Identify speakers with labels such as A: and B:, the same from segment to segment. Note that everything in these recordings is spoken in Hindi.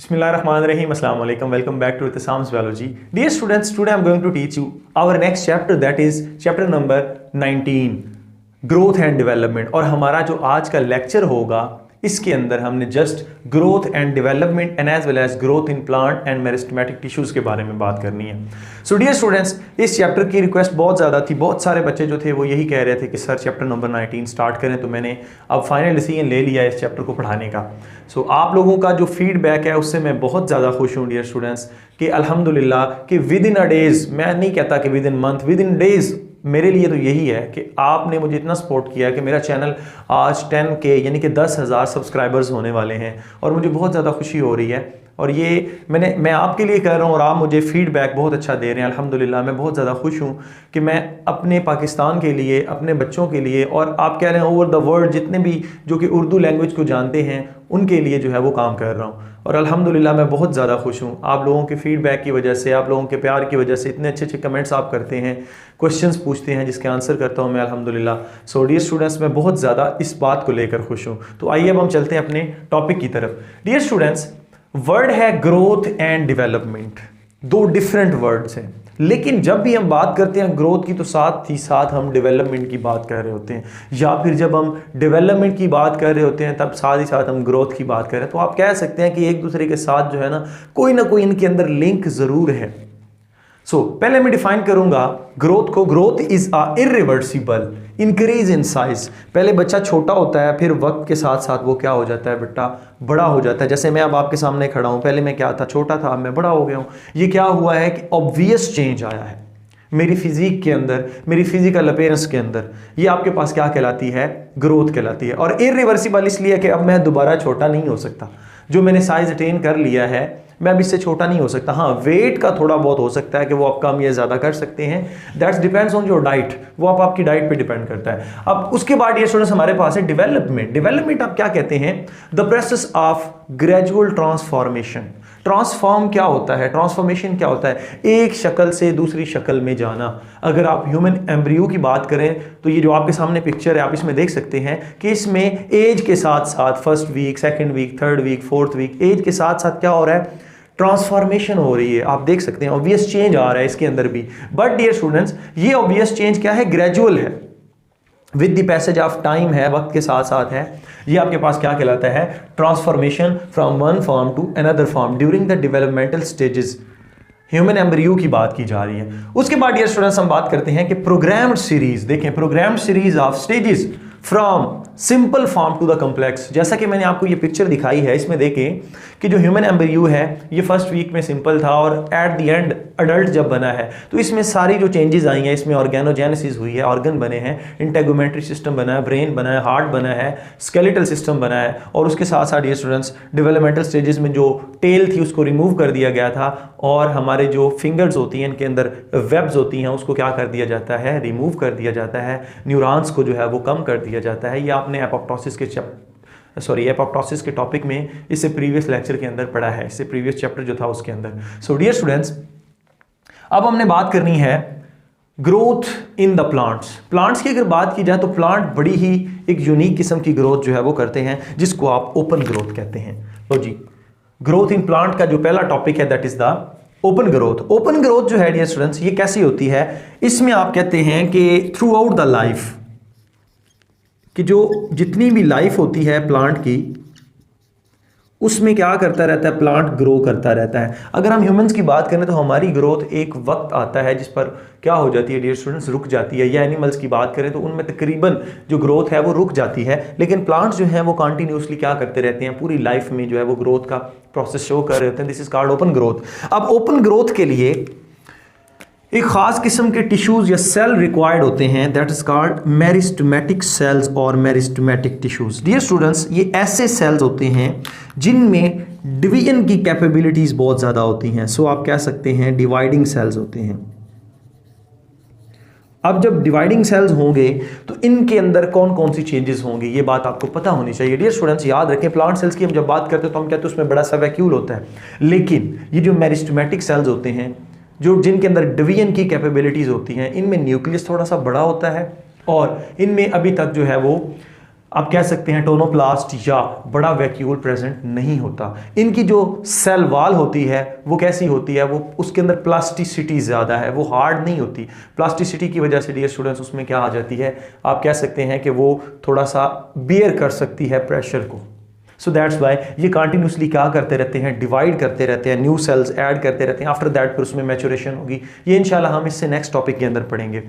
A: Bismillahirrahmanirrahim. Assalamu alaikum. Welcome back to Ittisam's Biology. Dear students, today I'm going to teach you our next chapter, that is chapter number 19, Growth and Development. और हमारा जो आज का लेक्चर होगा इसके अंदर हमने just growth and development and as well as growth in plant and meristematic tissues के बारे में बात करनी है. सो डियर स्टूडेंट्स, इस चैप्टर की रिक्वेस्ट बहुत ज़्यादा थी. बहुत सारे बच्चे जो थे वो यही कह रहे थे कि सर चैप्टर नंबर 19 स्टार्ट करें. तो मैंने अब फाइनल डिसीजन ले लिया इस चैप्टर को पढ़ाने का. सो आप लोगों का जो फीडबैक है उससे मैं बहुत ज़्यादा खुश हूँ डियर स्टूडेंट्स कि अल्हम्दुलिल्लाह कि विद इन अ डेज़, मैं नहीं कहता कि with in month, with in days मेरे लिए तो यही है कि आपने मुझे इतना सपोर्ट किया है कि मेरा चैनल आज 10K यानी कि 10,000 सब्सक्राइबर्स होने वाले हैं और मुझे बहुत ज़्यादा खुशी हो रही है. और ये मैं आपके लिए कर रहा हूँ और आप मुझे फीडबैक बहुत अच्छा दे रहे हैं. अल्हम्दुलिल्लाह मैं बहुत ज़्यादा खुश हूँ कि मैं अपने पाकिस्तान के लिए, अपने बच्चों के लिए, और आप कह रहे हैं ओवर द वर्ल्ड जितने भी जो कि उर्दू लैंग्वेज को जानते हैं उनके लिए जो है वो काम कर रहा हूँ. और अल्हम्दुलिल्लाह मैं बहुत ज़्यादा खुश हूँ आप लोगों के फीडबैक की वजह से, आप लोगों के प्यार की वजह से. इतने अच्छे अच्छे कमेंट्स आप करते हैं, क्वेश्चंस पूछते हैं जिसके आंसर करता हूँ मैं अल्हम्दुलिल्लाह. सो डियर स्टूडेंट्स, मैं बहुत ज़्यादा इस बात को लेकर खुश हूँ. तो आइए अब हम चलते हैं अपने टॉपिक की तरफ. डियर स्टूडेंट्स, वर्ड है ग्रोथ एंड डेवलपमेंट, दो डिफरेंट वर्ड्स हैं. लेकिन जब भी हम बात करते हैं ग्रोथ की तो साथ ही साथ हम डेवलपमेंट की बात कर रहे होते हैं, या फिर जब हम डेवलपमेंट की बात कर रहे होते हैं तब साथ ही साथ हम ग्रोथ की बात कर रहे हैं. तो आप कह सकते हैं कि एक दूसरे के साथ जो है ना कोई इनके अंदर लिंक ज़रूर है. पहले मैं डिफाइन करूंगा ग्रोथ को. Growth is a irreversible increase in size. पहले बच्चा छोटा होता है, फिर वक्त के साथ साथ वो क्या हो जाता है बेटा, बड़ा हो जाता है. जैसे मैं अब आपके सामने खड़ा हूं, पहले मैं क्या था, छोटा था, अब मैं बड़ा हो गया हूं. ये क्या हुआ है कि ऑब्वियस चेंज आया है मेरी फिजिक के अंदर, मेरी फिजिकल अपीयरेंस के अंदर. ये आपके पास क्या कहलाती है, ग्रोथ कहलाती है. और इरिवर्सिबल इसलिए कि अब मैं दोबारा छोटा नहीं हो सकता. जो मैंने साइज अटेन कर लिया है मैं अब इससे छोटा नहीं हो सकता. हाँ, वेट का थोड़ा बहुत हो सकता है कि वो आप कम या ज़्यादा कर सकते हैं. That's depends on your diet, वो आपकी डाइट पे डिपेंड करता है. अब उसके बाद ये स्टूडेंट्स हमारे पास है डेवलपमेंट. डेवलपमेंट आप क्या कहते हैं, the process of gradual transformation. Transform क्या होता है, ट्रांसफॉर्मेशन क्या होता है, एक शक्ल से दूसरी शक्ल में जाना. अगर आप ह्यूमन एम्ब्रियो की बात करें तो ये जो आपके सामने पिक्चर है आप इसमें देख सकते हैं कि इसमें एज के साथ साथ first week, second week, third week, fourth week, age के साथ साथ क्या हो रहा है, ट्रांसफॉर्मेशन हो रही है. आप देख सकते हैं ऑब्वियस चेंज आ रहा है इसके अंदर भी. बट डियर स्टूडेंट्स, ये ऑब्वियस चेंज क्या है, ग्रेजुअल है, with the passage of time है, वक्त के साथ साथ है. ये आपके पास क्या कहलाता है, transformation from one form to another form during the developmental stages. Human embryo की बात की जा रही है. उसके बाद डियर स्टूडेंट्स हम बात करते हैं कि प्रोग्राम्ड सीरीज. देखें, programmed series of stages from simple form to the complex. जैसा कि मैंने आपको ये पिक्चर दिखाई है, इसमें देखें कि जो ह्यूमन एम्ब्रियो है ये फर्स्ट वीक में सिंपल था और एट द एंड अडल्ट जब बना है तो इसमें सारी जो चेंजेस आई हैं, इसमें ऑर्गेनोजेनेसिस हुई है, ऑर्गन बने हैं, इंटेगुमेंट्री सिस्टम बना है, ब्रेन बना है, हार्ट बना है, स्केलेटल सिस्टम बना है. और उसके साथ साथ ये स्टूडेंट्स डेवलपमेंटल स्टेजेस में जो टेल थी उसको रिमूव कर दिया गया था और हमारे जो फिंगर्स होती हैं इनके अंदर वेब्स होती हैं उसको क्या कर दिया जाता है, रिमूव कर दिया जाता है. न्यूरॉन्स को जो है वो कम कर दिया जाता है. ये आपने एपोप्टोसिस के टॉपिक में इससे प्रीवियस लेक्चर के अंदर पढ़ा है, इससे प्रीवियस चैप्टर जो था उसके अंदर. सो डियर स्टूडेंट्स, अब हमने बात करनी है growth in the plants. Plants की अगर बात की जाए तो प्लांट बड़ी ही एक यूनिक किस्म की ग्रोथ जो है वो करते हैं जिसको आप ओपन ग्रोथ कहते हैं. तो जी, ग्रोथ इन प्लांट का जो पहला टॉपिक है that is the open growth. Open growth जो है डियर स्टूडेंट्स ये कैसी होती है, इसमें आप कहते हैं कि थ्रू आउट द लाइफ, कि जो जितनी भी लाइफ होती है प्लांट की उसमें क्या करता रहता है, प्लांट ग्रो करता रहता है. अगर हम ह्यूमंस की बात करें तो हमारी ग्रोथ एक वक्त आता है जिस पर क्या हो जाती है डियर स्टूडेंट्स, रुक जाती है. या एनिमल्स की बात करें तो उनमें तकरीबन जो ग्रोथ है वो रुक जाती है. लेकिन प्लांट्स जो हैं वो कंटिन्यूसली क्या करते रहते हैं, पूरी लाइफ में जो है वो ग्रोथ का प्रोसेस शो कर रहे होते हैं. This is called open growth. अब ओपन ग्रोथ के लिए एक खास किस्म के टिश्यूज या सेल रिक्वायर्ड होते हैं, that is called meristematic cells और मेरिस्टेमेटिक टिश्यूज. डियर स्टूडेंट्स, ये ऐसे सेल्स होते हैं जिनमें डिवीजन की कैपेबिलिटीज बहुत ज़्यादा होती हैं. सो आप कह सकते हैं डिवाइडिंग सेल्स होते हैं. अब जब डिवाइडिंग सेल्स होंगे तो इनके अंदर कौन कौन सी चेंजेस होंगी ये बात आपको पता होनी चाहिए. डियर स्टूडेंट्स, याद रखें प्लांट सेल्स की हम जब बात करते हैं तो हम कहते हैं उसमें बड़ा सा वैक्यूल होता है. लेकिन ये जो मेरिस्टेमेटिक सेल्स होते हैं जो जिनके अंदर डिवीजन की कैपेबिलिटीज होती हैं, इनमें न्यूक्लियस थोड़ा सा बड़ा होता है और इनमें अभी तक जो है वो आप कह सकते हैं टोनोप्लास्ट या बड़ा वैक्यूल प्रेजेंट नहीं होता। इनकी जो सेल वॉल होती है वो कैसी होती है, वो उसके अंदर प्लास्टिसिटी ज़्यादा है, वो हार्ड नहीं होती। प्लास्टिसिटी की वजह से डियर स्टूडेंट्स उसमें क्या आ जाती है, आप कह सकते हैं कि वो थोड़ा सा बियर कर सकती है प्रेशर को। सो दैट्स वाई ये कंटिन्यूसली क्या करते रहते हैं, डिवाइड करते रहते हैं, न्यू सेल्स ऐड करते रहते हैं। आफ्टर दैट फिर उसमें मैच्योरेशन होगी। ये इंशाल्लाह हम इससे नेक्स्ट टॉपिक के अंदर पढ़ेंगे।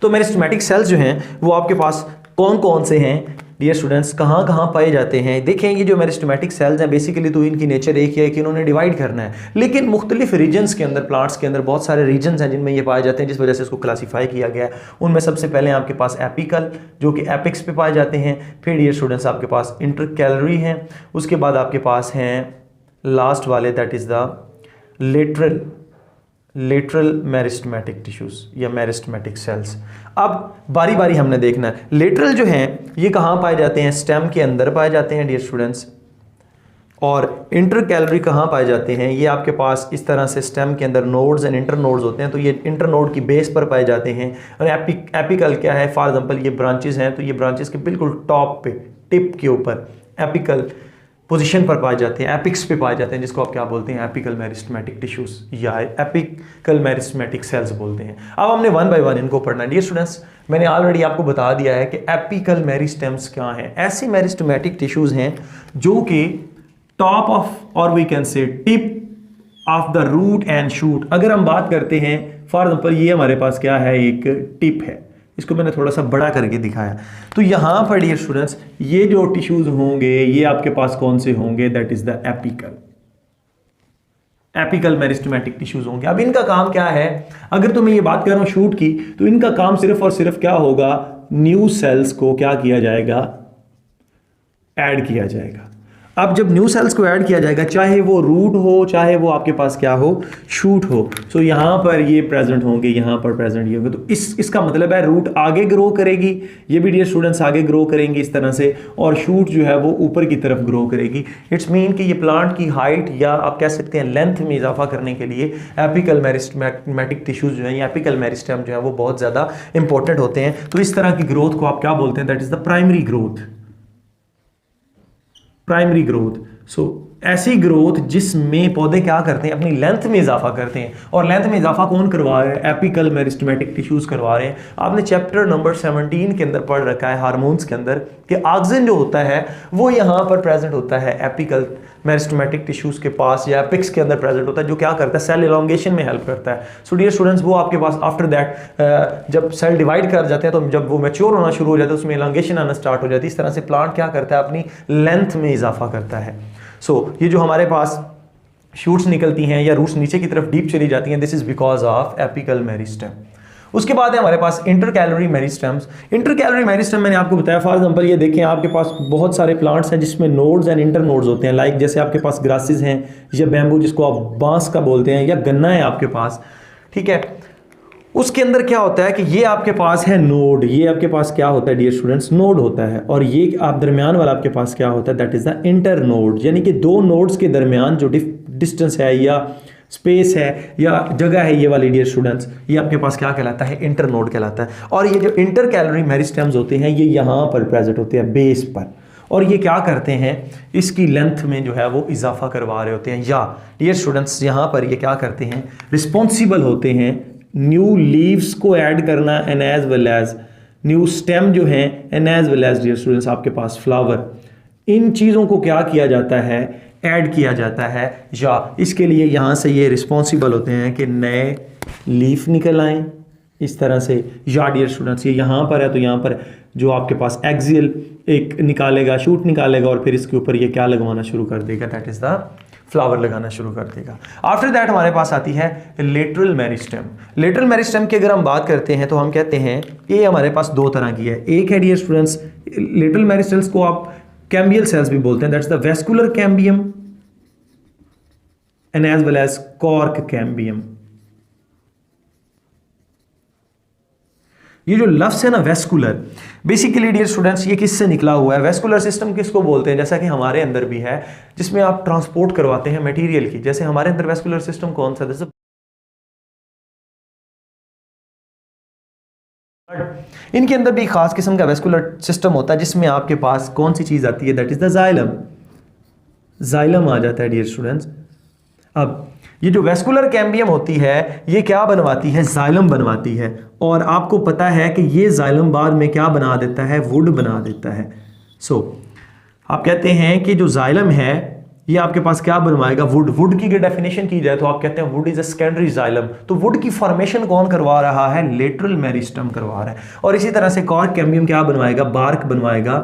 A: तो मेरिस्टेमेटिक सेल्स जो हैं वो आपके पास कौन कौन से हैं डियर स्टूडेंट्स, कहाँ कहाँ पाए जाते हैं। देखें ये जो मेरिस्टेमेटिक सेल्स हैं बेसिकली तो इनकी नेचर एक ही है कि इन्होंने डिवाइड करना है, लेकिन मुख्तलिफ रीजन्स के अंदर, प्लांट्स के अंदर बहुत सारे रीजन्स हैं जिनमें ये पाए जाते हैं, जिस वजह से इसको क्लासीफाई किया गया है। उनमें सबसे पहले आपके पास एपिकल जो कि एपिक्स पे पाए जाते हैं, फिर डियर स्टूडेंट्स आपके पास इंटरकैलरी हैं, उसके बाद आपके पास हैं लास्ट वाले that is the lateral meristematic tissues या मेरिस्टेमेटिक सेल्स। अब बारी बारी हमने देखना है। लेटरल जो हैं ये कहाँ पाए जाते हैं, स्टेम के अंदर पाए जाते हैं डियर स्टूडेंट्स। और इंटरकैलरी कहाँ पाए जाते हैं, ये आपके पास इस तरह से स्टेम के अंदर नोड्स एंड इंटर नोड्स होते हैं, तो ये इंटर नोड की बेस पर पाए जाते हैं। और एपिकल क्या है, फॉर एग्जांपल ये ब्रांचेस हैं, तो ये ब्रांचेस के बिल्कुल टॉप पे, टिप के ऊपर एपिकल पोजीशन पर पाए जाते हैं, एपिक्स पे पाए जाते हैं, जिसको आप क्या बोलते हैं, एपिकल मेरिस्टेमेटिक टिश्यूज या एपिकल मेरिस्टेमेटिक सेल्स बोलते हैं। अब हमने वन बाय वन इनको पढ़ना है डियर स्टूडेंट्स। मैंने ऑलरेडी आपको बता दिया है कि एपिकल मेरिस्टेम्स क्या हैं। ऐसी मेरिस्टेमेटिक टिश्यूज हैं जो कि टॉप ऑफ और we can say tip of the root and shoot. अगर हम बात करते हैं फॉर एग्जांपल ये हमारे पास क्या है, एक टिप है, इसको मैंने थोड़ा सा बड़ा करके दिखाया। तो यहां पर डियर स्टूडेंट्स ये जो टिश्यूज होंगे ये आपके पास कौन से होंगे, that is the apical meristematic tissues होंगे। अब इनका काम क्या है, अगर तो मैं ये बात कर रहा हूं शूट की, तो इनका काम सिर्फ और सिर्फ क्या होगा, न्यू सेल्स को क्या किया जाएगा, ऐड किया जाएगा। अब जब न्यू सेल्स को ऐड किया जाएगा, चाहे वो रूट हो चाहे वो आपके पास क्या हो, शूट हो, सो यहाँ पर ये प्रेजेंट होंगे, यहाँ पर प्रेजेंट ये होंगे। तो इसका मतलब है रूट आगे ग्रो करेगी, ये भी डियर स्टूडेंट्स आगे ग्रो करेंगी इस तरह से, और शूट जो है वो ऊपर की तरफ ग्रो करेगी। इट्स मीन कि ये प्लांट की हाइट या आप कह सकते हैं लेंथ में इजाफा करने के लिए एपिकल मेरिस्टेमेटिक टिश्यूज जो है या एपिकल मेरिस्टेम जो है वो बहुत ज़्यादा इंपॉर्टेंट होते हैं। तो इस तरह की ग्रोथ को आप क्या बोलते हैं, that is the primary growth. Primary growth, so ऐसी ग्रोथ जिसमें पौधे क्या करते हैं, अपनी लेंथ में इजाफा करते हैं। और लेंथ में इजाफा कौन करवा रहे हैं, एपिकल मेरिस्टेमेटिक टिश्यूज करवा रहे हैं। आपने चैप्टर नंबर 17 के अंदर पढ़ रखा है हार्मोन्स के अंदर कि ऑक्सिन जो होता है वो यहाँ पर प्रेजेंट होता है एपिकल मेरिस्टेमेटिक टिश्यूज के पास या एपिक्स के अंदर प्रेजेंट होता है, जो क्या करता है, सेल इलॉन्गेशन में हेल्प करता है। सो डियर स्टूडेंट्स वो आपके पास आफ्टर दैट जब सेल डिवाइड कर जाते हैं, तो जब वो मैच्योर होना शुरू हो जाता है उसमें इलॉन्गेशन आना स्टार्ट हो जाती है। इस तरह से प्लांट क्या करता है, अपनी लेंथ में इजाफा करता है। सो ये जो हमारे पास शूट्स निकलती हैं या रूट्स नीचे की तरफ डीप चली जाती हैं, this is because of apical meristem. उसके बाद है हमारे पास इंटरकैलरी मेरिस्टेम्स। इंटरकैलरी मेरिस्टेम मैंने आपको बताया, फॉर एग्जांपल ये देखें आपके पास बहुत सारे प्लांट्स हैं जिसमें नोड्स एंड इंटर नोड्स होते हैं, लाइक जैसे आपके पास ग्रासेस हैं या बैम्बू जिसको आप बांस का बोलते हैं, या गन्ना है आपके पास, ठीक है। उसके अंदर क्या होता है कि ये आपके पास है नोड, ये आपके पास क्या होता है डियर स्टूडेंट्स, नोड होता है, और ये आप दरमियान वाला आपके पास क्या होता है, that is the inter node. यानी कि दो नोड्स के दरमियान जो डिस्टेंस है या स्पेस है या जगह है, ये वाली डियर स्टूडेंट्स, ये आपके पास क्या कहलाता है, इंटर नोड कहलाता है। और ये जो इंटरकैलरी मेरिस्टेम्स होते हैं ये यहाँ पर प्रेजेंट होते हैं बेस पर, और ये क्या करते हैं, इसकी लेंथ में जो है वो इजाफा करवा रहे होते हैं, या डियर स्टूडेंट्स यहाँ पर ये क्या करते हैं, रिस्पॉन्सिबल होते हैं न्यू लीव्स को ऐड करना and as well as new stem जो है and as well as dear students आपके पास फ्लावर। इन चीज़ों को क्या किया जाता है, ऐड किया जाता है, या इसके लिए यहाँ से ये रिस्पॉन्सिबल होते हैं कि नए लीफ निकल आएँ इस तरह से। या डियर स्टूडेंट्स ये यहाँ पर है तो यहाँ पर जो आपके पास एक्सियल एक निकालेगा, शूट निकालेगा, और फिर इसके ऊपर ये क्या लगवाना शुरू कर देगा, दैट इज द फ्लावर लगाना शुरू कर देगा। आफ्टर दैट हमारे पास आती है लेटरल मेरिस्टेम। लेटरल मेरिस्टेम की अगर हम बात करते हैं तो हम कहते हैं ये हमारे पास दो तरह की है। एक है डियर स्टूडेंट्स, लेटरल मेरिस्टेम्स को आप कैम्बियल सेल्स भी बोलते हैं, that's the vascular cambium and as well as cork cambium. ये जो लफ्ज़ है ना वेस्कुलर, बेसिकली डियर स्टूडेंट्स ये किससे निकला हुआ है, वेस्कुलर सिस्टम किसको बोलते हैं, जैसा कि हमारे अंदर भी है जिसमें आप ट्रांसपोर्ट करवाते हैं मटेरियल की, जैसे हमारे अंदर वेस्कुलर सिस्टम कौन सा, जैसे इनके अंदर भी खास किस्म का वेस्कुलर सिस्टम होता है जिसमें आपके पास कौन सी चीज आती है, that is the xylem. Xylem आ जाता है डियर स्टूडेंट्स। अब ये जो वेस्कुलर कैम्बियम होती है ये क्या बनवाती है, जाइलम बनवाती है। और आपको पता है कि ये जाइलम बाद में क्या बना देता है, वुड बना देता है। सो आप कहते हैं कि जो जाइलम है ये आपके पास क्या बनवाएगा, वुड। वुड की डेफिनेशन की जाए तो आप कहते हैं would is a secondary xylem. तो वुड की फॉर्मेशन कौन करवा रहा है, लेटरल मेरिस्टम करवा रहा है। और इसी तरह से कॉर्क कैम्बियम क्या बनवाएगा, बार्क बनवाएगा।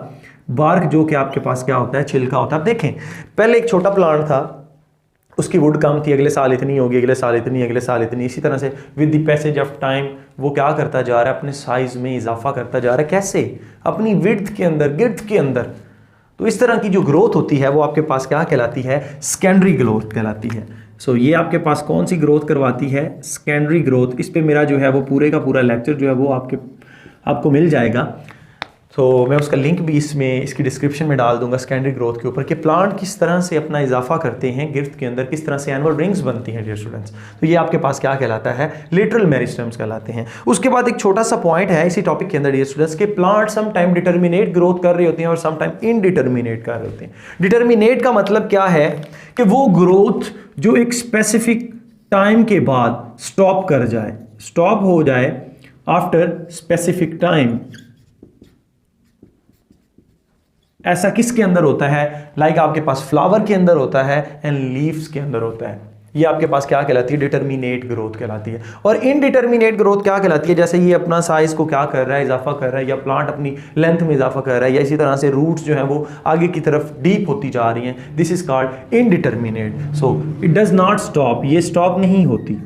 A: बार्क जो कि आपके पास क्या होता है, छिलका होता है। आप देखें पहले एक छोटा प्लांट था, उसकी वुड कम थी, अगले साल इतनी होगी, अगले साल इतनी, अगले साल इतनी। इसी तरह से with the passage of time वो क्या करता जा रहा है, अपने साइज में इजाफा करता जा रहा है। कैसे, अपनी विड्थ के अंदर, गिर्थ के अंदर। तो इस तरह की जो ग्रोथ होती है वो आपके पास क्या कहलाती है, सेकेंडरी ग्रोथ कहलाती है। सो ये आपके पास कौन सी ग्रोथ करवाती है, सेकेंडरी ग्रोथ। इस पे मेरा जो है वो पूरे का पूरा लेक्चर जो है वो आपको मिल जाएगा। तो मैं उसका लिंक भी इसकी डिस्क्रिप्शन में डाल दूंगा, सेकेंडरी ग्रोथ के ऊपर, कि प्लांट किस तरह से अपना इजाफा करते हैं गिर्थ के अंदर, किस तरह से एनुअल रिंग्स बनती हैं डियर स्टूडेंट्स। तो ये आपके पास क्या कहलाता है, लेटरल मेरिस्टम्स कहलाते हैं। उसके बाद एक छोटा सा पॉइंट है इसी टॉपिक के अंदर डियर स्टूडेंट्स, के plant some time determinate growth कर रहे होते हैं और सम टाइम इनडिटर्मिनेट कर रहे होते हैं। डिटर्मिनेट का मतलब क्या है कि वो ग्रोथ जो एक स्पेसिफिक टाइम के बाद स्टॉप कर जाए, स्टॉप हो जाए आफ्टर स्पेसिफिक टाइम। ऐसा किसके अंदर होता है, लाइक आपके पास फ्लावर के अंदर होता है एंड लीव्स के अंदर होता है। ये आपके पास क्या कहलाती है, डिटर्मिनेट ग्रोथ कहलाती है। और इनडिटर्मिनेट ग्रोथ क्या कहलाती है, जैसे ये अपना साइज को क्या कर रहा है, इजाफा कर रहा है, या प्लांट अपनी लेंथ में इजाफा कर रहा है, या इसी तरह से रूट्स जो है वो आगे की तरफ डीप होती जा रही हैं। This is called indeterminate. So it does not stop, ये स्टॉप नहीं होती।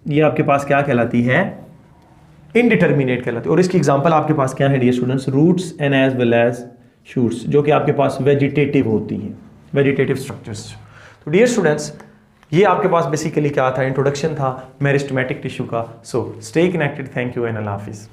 A: ये आपके पास क्या कहलाती है, इनडिटर्मिनेट कहलाती है। और इसकी एग्जांपल आपके पास क्या है dear students, roots and as well as shoots, जो कि आपके पास वेजिटेटिव होती हैं, वेजिटेटिव स्ट्रक्चर्स। तो डियर स्टूडेंट्स ये आपके पास बेसिकली क्या था, इंट्रोडक्शन था मेरिस्टेमेटिक टिश्यू का। So stay connected, thank you and अल्लाह हाफिज़।